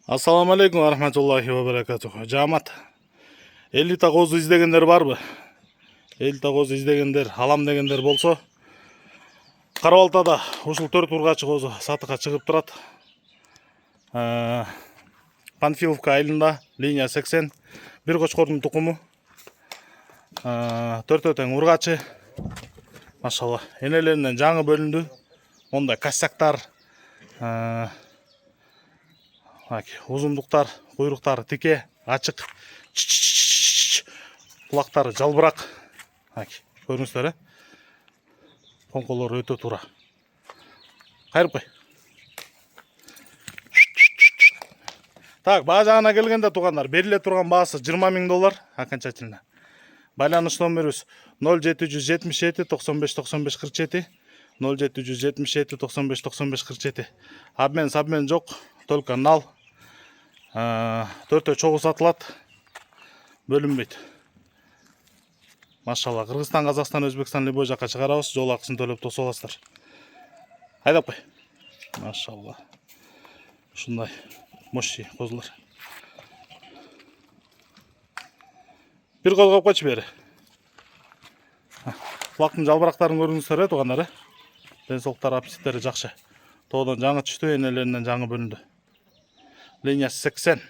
Ассаламу алейкум ва рахматуллахи ва баракатуху. Жамат. Элита козу издегендер барбы? Элита козу издегендер, алам дегендер болсо, Карабалтада ушул 4 ургачы козу сатыкка чыгып турат. Панфиловка айылында, линия 80, бир кочкордун тукуму. 4 тең ургачы. Машалла. Энелеринен жаңы бөлүндү. Мондай косяктар, узундуктар, куйруктары тике, ачык. Кулактары жалбырак. Көрүңүздөр, Коңколор өтө туура. Кайрып кой. Так, баа жагына келгенде туугандар, бериле турган баасы $20.000 окончательно. Байланыш номерибиз 0777 95 95 47, 0777 95 95 47. Обмен жок, только нал. 4 чогуу сатылат. Бөлүнбөйт. Машалла, Кыргызстан, Казакстан, Өзбекстан любой жакка чыгарабыз, жол акысын төлөп тосуп аласыздар. Айдап кой. Машалла. Ушундай мощный козулар. Бир козгоп койчу бери. Кулактын жалбырактарын көрүңүздөр, туугандар. Ден соолуктары, аппетиттери жакшы. Тоодон жаңы түштү, энелеринен жаңы бөлүндү. Линия 80.